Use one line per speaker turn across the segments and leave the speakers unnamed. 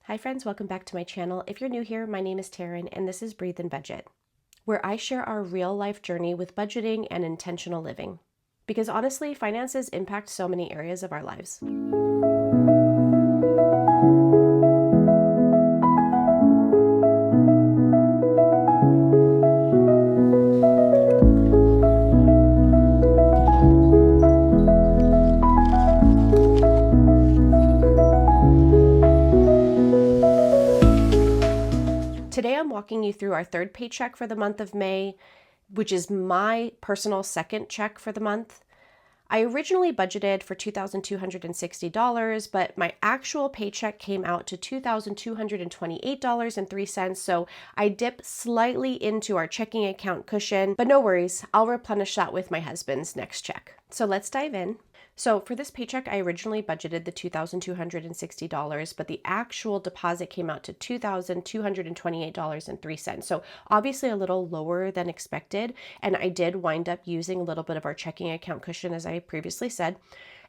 Hi friends, welcome back to my channel. If you're new here, my name is Taryn and this is Breathe and Budget, where I share our real life journey with budgeting and intentional living. Because honestly, finances impact so many areas of our lives. Today I'm walking you through our third paycheck for the month of May, which is my personal second check for the month. I originally budgeted for $2,260, but my actual paycheck came out to $2,228.03, so I dip slightly into our checking account cushion, but no worries, I'll replenish that with my husband's next check. So let's dive in. So for this paycheck, I originally budgeted the $2,260, but the actual deposit came out to $2,228.03. So obviously a little lower than expected. And I did wind up using a little bit of our checking account cushion, as I previously said.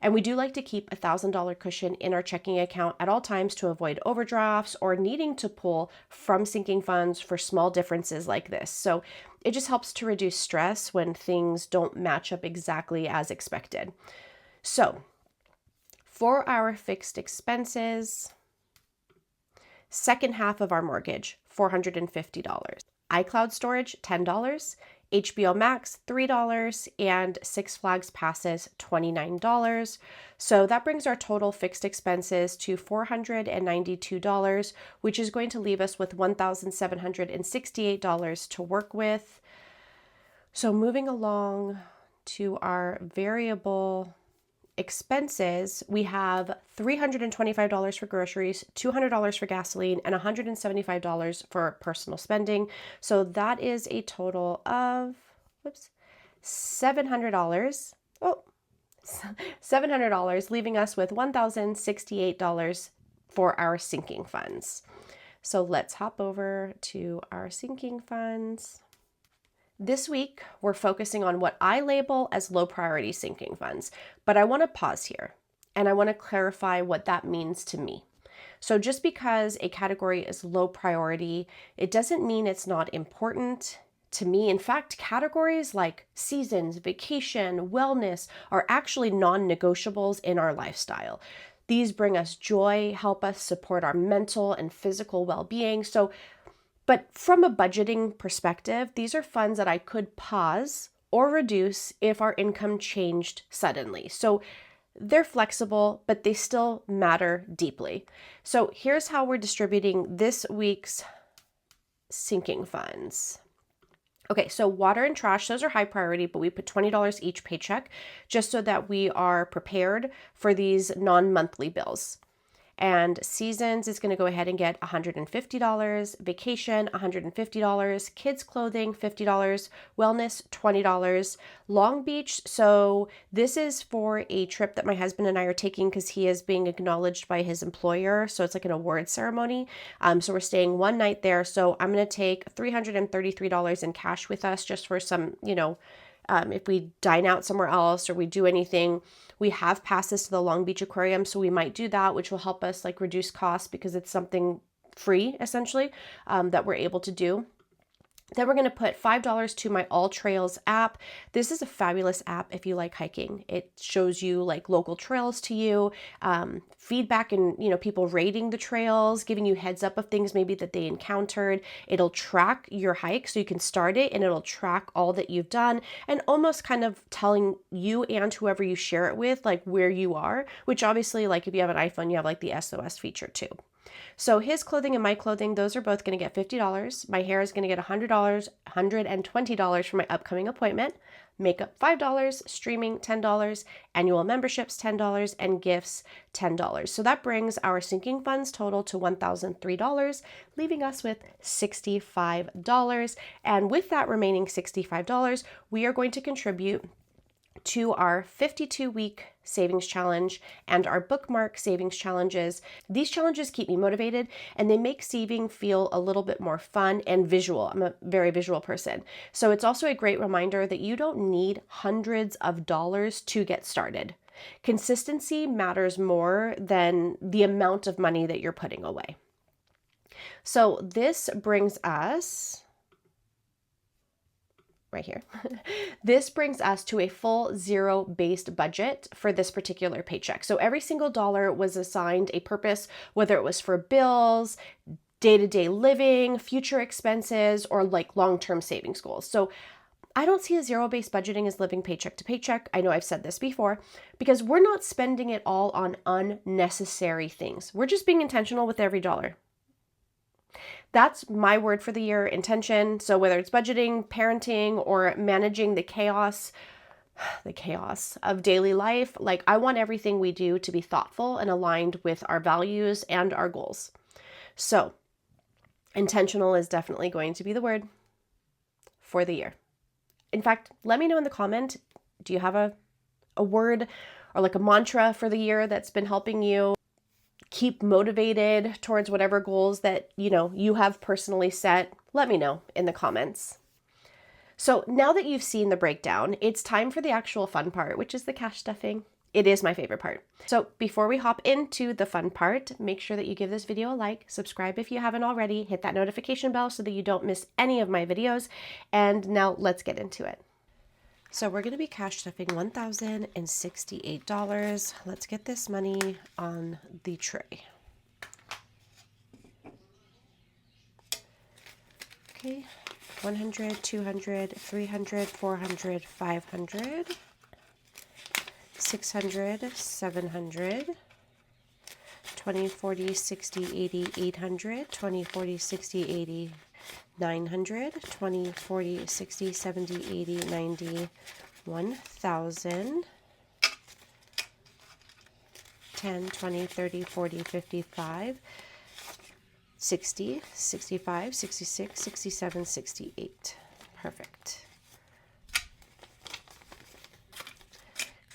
And we do like to keep a $1,000 cushion in our checking account at all times to avoid overdrafts or needing to pull from sinking funds for small differences like this. So it just helps to reduce stress when things don't match up exactly as expected. So for our fixed expenses, second half of our mortgage, $450. iCloud storage, $10. HBO Max, $3, and Six Flags passes, $29. So that brings our total fixed expenses to $492, which is going to leave us with $1,768 to work with. So moving along to our variable expenses, we have $325 for groceries, $200 for gasoline, and $175 for personal spending. So that is a total of $700. $700, leaving us with $1,068 for our sinking funds. So let's hop over to our sinking funds. This week, we're focusing on what I label as low priority sinking funds, but I want to pause here and I want to clarify what that means to me. So just because a category is low priority, it doesn't mean it's not important to me. In fact, categories like seasons, vacation, wellness are actually non-negotiables in our lifestyle. These bring us joy, help us support our mental and physical well-being. But from a budgeting perspective, these are funds that I could pause or reduce if our income changed suddenly. So they're flexible, but they still matter deeply. So here's how we're distributing this week's sinking funds. Okay, so water and trash, those are high priority, but we put $20 each paycheck just so that we are prepared for these non-monthly bills. And seasons is going to go ahead and get $150, vacation $150, kids clothing $50, wellness $20, Long Beach. So this is for a trip that my husband and I are taking because he is being acknowledged by his employer. So it's like an award ceremony. So we're staying one night there. So I'm going to take $333 in cash with us just for some, if we dine out somewhere else or we do anything. We have passes to the Long Beach Aquarium, so we might do that, which will help us reduce costs because it's something free essentially that we're able to do. Then we're going to put $5 to my All Trails app. This is a fabulous app if you like hiking. It shows you local trails to you, feedback and, people rating the trails, giving you heads up of things maybe that they encountered. It'll track your hike so you can start it and it'll track all that you've done and almost kind of telling you and whoever you share it with, where you are, which obviously if you have an iPhone, you have the SOS feature too. So his clothing and my clothing, those are both going to get $50. My hair is going to get $100, $120 for my upcoming appointment. Makeup $5, streaming $10, annual memberships $10, and gifts $10. So that brings our sinking funds total to $1,003, leaving us with $65. And with that remaining $65, we are going to contribute to our 52-week savings challenge and our bookmark savings challenges. These challenges keep me motivated and they make saving feel a little bit more fun and visual. I'm a very visual person. So it's also a great reminder that you don't need hundreds of dollars to get started. Consistency matters more than the amount of money that you're putting away. So this brings us right here. This brings us to a full zero-based budget for this particular paycheck. So every single dollar was assigned a purpose, whether it was for bills, day-to-day living, future expenses, or like long-term savings goals. So I don't see a zero-based budgeting as living paycheck to paycheck. I know I've said this before, because we're not spending it all on unnecessary things. We're just being intentional with every dollar. That's my word for the year, intention. So whether it's budgeting, parenting, or managing the chaos of daily life, like I want everything we do to be thoughtful and aligned with our values and our goals. So intentional is definitely going to be the word for the year. In fact, let me know in the comment, do you have a word or like a mantra for the year that's been helping you keep motivated towards whatever goals that, you have personally set? Let me know in the comments. So now that you've seen the breakdown, it's time for the actual fun part, which is the cash stuffing. It is my favorite part. So before we hop into the fun part, make sure that you give this video a like, subscribe if you haven't already, hit that notification bell so that you don't miss any of my videos. And now let's get into it. So we're going to be cash stuffing $1,068. Let's get this money on the tray. Okay, 100, 200, 300, 400, 500, 600, 700, 20, 40, 60, 80, 800, 20, 40, 60, 80, 900, 20, 40, 60, 70, 80, 90, 1,000, 10, 20, 30, 40, 55, 60, 65, 66, 67, 68. Perfect.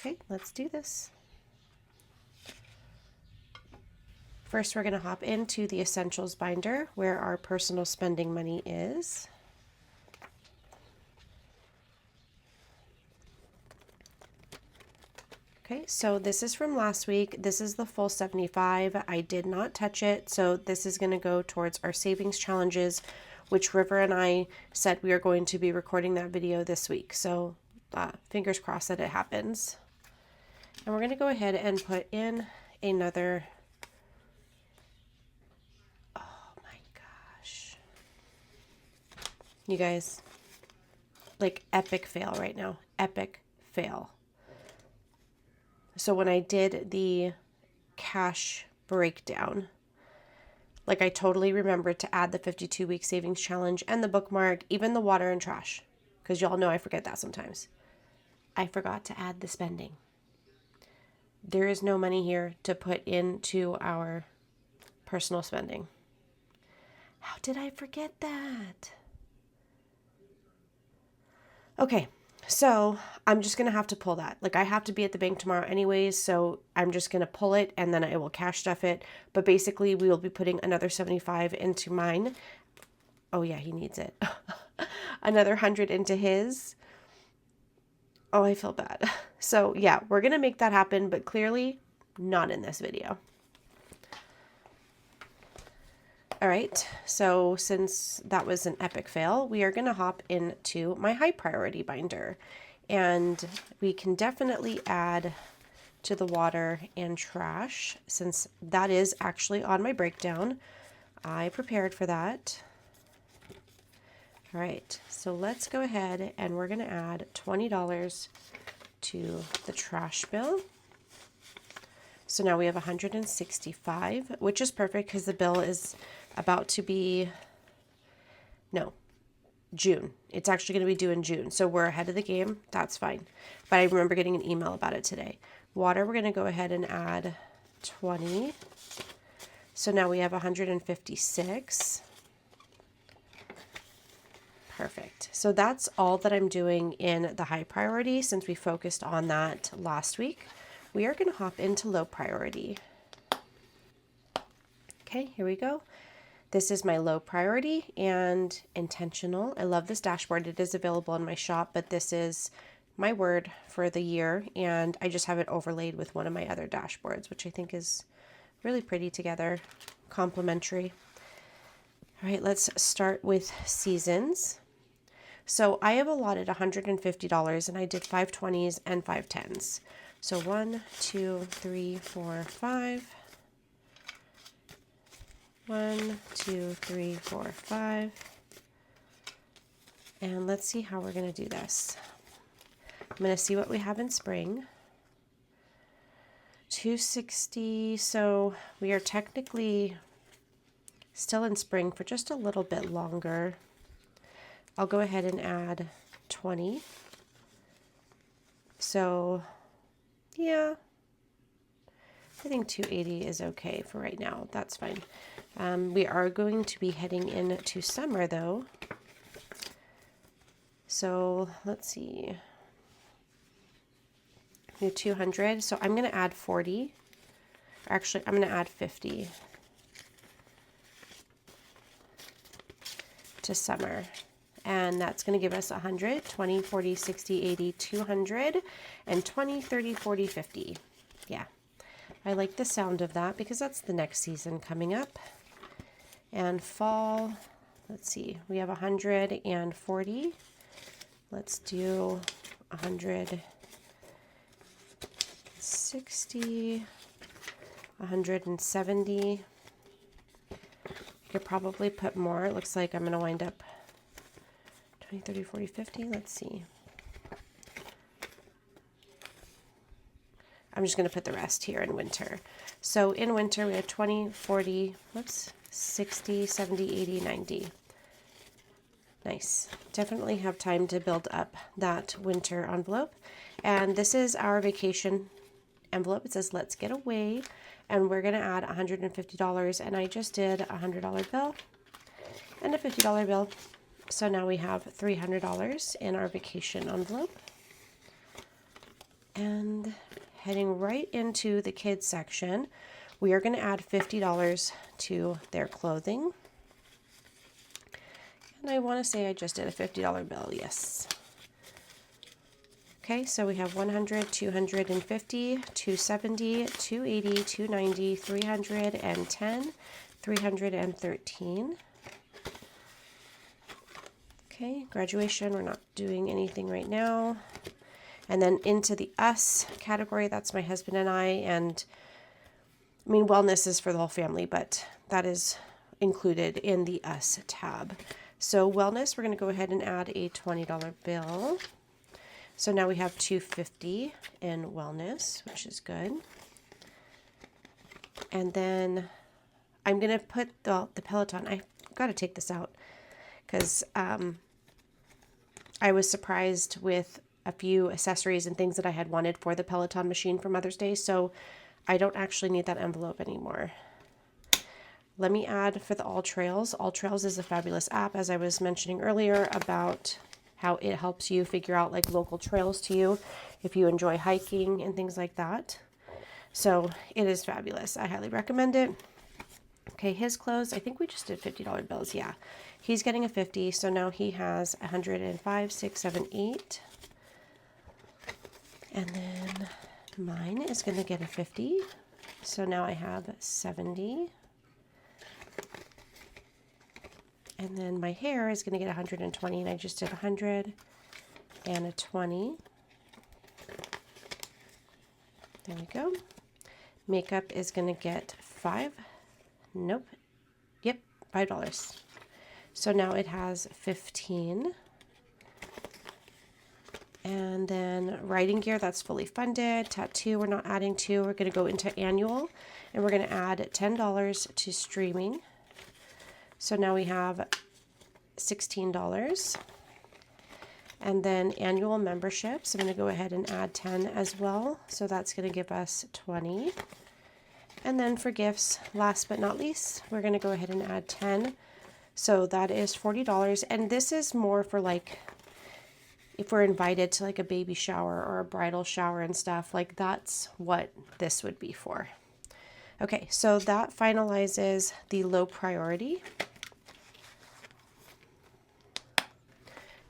Okay, let's do this. First, we're going to hop into the Essentials binder where our personal spending money is. Okay, so this is from last week. This is the full 75. I did not touch it, so this is going to go towards our savings challenges, which River and I said we are going to be recording that video this week. So fingers crossed that it happens. And we're going to go ahead and put in another... You guys, like epic fail right now, epic fail. So when I did the cash breakdown, like I totally remembered to add the 52-week savings challenge and the bookmark, even the water and trash, because y'all know I forget that sometimes. I forgot to add the spending. There is no money here to put into our personal spending. How did I forget that? Okay, so I'm just going to have to pull that. Like I have to be at the bank tomorrow anyways, so I'm just going to pull it and then I will cash stuff it. But basically we will be putting another 75 into mine. Oh yeah, he needs it. Another 100 into his. Oh, I feel bad. So yeah, we're going to make that happen, but clearly not in this video. All right, so since that was an epic fail, we are going to hop into my high priority binder. And we can definitely add to the water and trash since that is actually on my breakdown. I prepared for that. All right, so let's go ahead and we're going to add $20 to the trash bill. So now we have 165, which is perfect because the bill is about to be, June. It's actually going to be due in June. So we're ahead of the game. That's fine. But I remember getting an email about it today. Water, we're going to go ahead and add 20. So now we have 156. Perfect. So that's all that I'm doing in the high priority since we focused on that last week. We are going to hop into low priority. Okay, here we go. This is my low priority and intentional. I love this dashboard. It is available in my shop, but this is my word for the year. And I just have it overlaid with one of my other dashboards, which I think is really pretty together, complementary. All right, let's start with seasons. So I have allotted $150 and I did 5 20s and 5 10s. So 1, 2, 3, 4, 5. 1, 2, 3, 4, 5. And let's see how we're going to do this. I'm going to see what we have in spring. 260. So we are technically still in spring for just a little bit longer. I'll go ahead and add 20. So, yeah, I think 280 is okay for right now. That's fine. We are going to be heading into summer though. So let's see. Do 200. So I'm going to add 40. Actually, I'm going to add 50 to summer. And that's going to give us 100, 20, 40, 60, 80, 200, and 20, 30, 40, 50. Yeah, I like the sound of that because that's the next season coming up. And fall, let's see, we have 140. Let's do 160, 170. I could probably put more. It looks like I'm going to wind up 20, 30, 40, 50. Let's see. I'm just going to put the rest here in winter. So in winter, we have 20, 40, 60, 70, 80, 90. Nice. Definitely have time to build up that winter envelope. And this is our vacation envelope. It says, let's get away. And we're going to add $150. And I just did a $100 bill and a $50 bill. So now we have $300 in our vacation envelope. And heading right into the kids section, we are going to add $50 to their clothing. And I want to say I just did a $50 bill, yes. Okay, so we have 100, 250, 270, 280, 290, 310, 313. Okay, graduation, we're not doing anything right now. And then into the us category, that's my husband and I mean, wellness is for the whole family, but that is included in the us tab. So wellness, we're going to go ahead and add a $20 bill. So now we have $250 in wellness, which is good. And then I'm going to put the Peloton. I've got to take this out because I was surprised with a few accessories and things that I had wanted for the Peloton machine for Mother's Day. So I don't actually need that envelope anymore. Let me add for the All Trails. All Trails is a fabulous app, as I was mentioning earlier, about how it helps you figure out like local trails to you if you enjoy hiking and things like that. So it is fabulous. I highly recommend it. Okay, his clothes, I think we just did $50 bills. Yeah, he's getting a 50. So now he has 105, 6, 7, 8. And then mine is going to get a 50. So now I have 70. And then my hair is going to get 120, and I just did 100 and a 20. There we go. Makeup is going to get $5. Nope. Yep, $5. So now it has 15. And then writing gear, that's fully funded. Tattoo, we're not adding to. We're going to go into annual, and we're going to add $10 to streaming. So now we have $16. And then annual memberships, I'm going to go ahead and add 10 as well. So that's going to give us 20. And then for gifts, last but not least, we're going to go ahead and add 10. So that is $40. And this is more for like, if we're invited to like a baby shower or a bridal shower and stuff, like that's what this would be for. Okay, so that finalizes the low priority.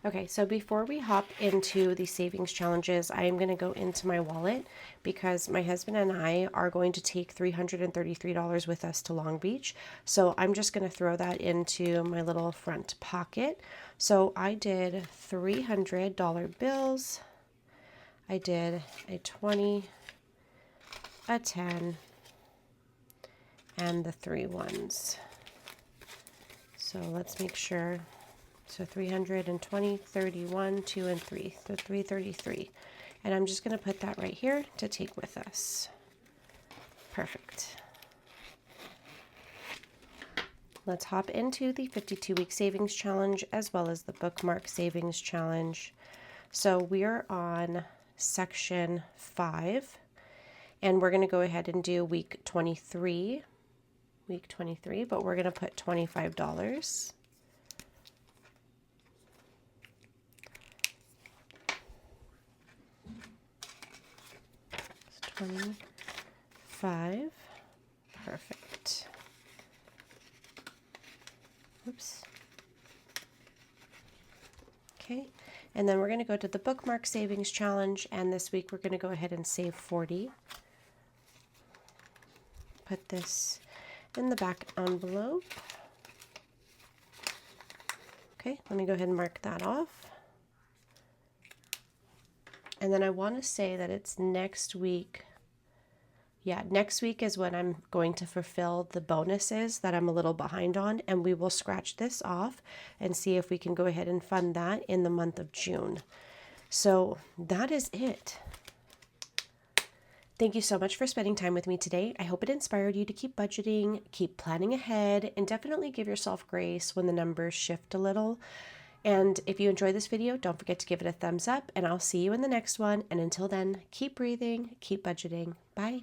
Okay, so before we hop into the savings challenges, I am going to go into my wallet because my husband and I are going to take $333 with us to Long Beach. So I'm just going to throw that into my little front pocket. So I did $300 bills. I did a 20, a 10, and the 3 ones. So let's make sure. So 320, 31, 2, and 3. So 333. And I'm just going to put that right here to take with us. Perfect. Let's hop into the 52-week savings challenge as well as the bookmark savings challenge. So we're on section 5, and we're going to go ahead and do week 23. Week 23, but we're going to put $25. 25. Perfect. Oops. Okay, and then we're going to go to the bookmark savings challenge, and this week we're going to go ahead and save 40. Put this in the back envelope. Okay, let me go ahead and mark that off. And then I want to say that it's next week. Yeah, next week is when I'm going to fulfill the bonuses that I'm a little behind on, and we will scratch this off and see if we can go ahead and fund that in the month of June. So that is it. Thank you so much for spending time with me today. I hope it inspired you to keep budgeting, keep planning ahead, and definitely give yourself grace when the numbers shift a little. And if you enjoyed this video, don't forget to give it a thumbs up, and I'll see you in the next one. And until then, keep breathing, keep budgeting. Bye.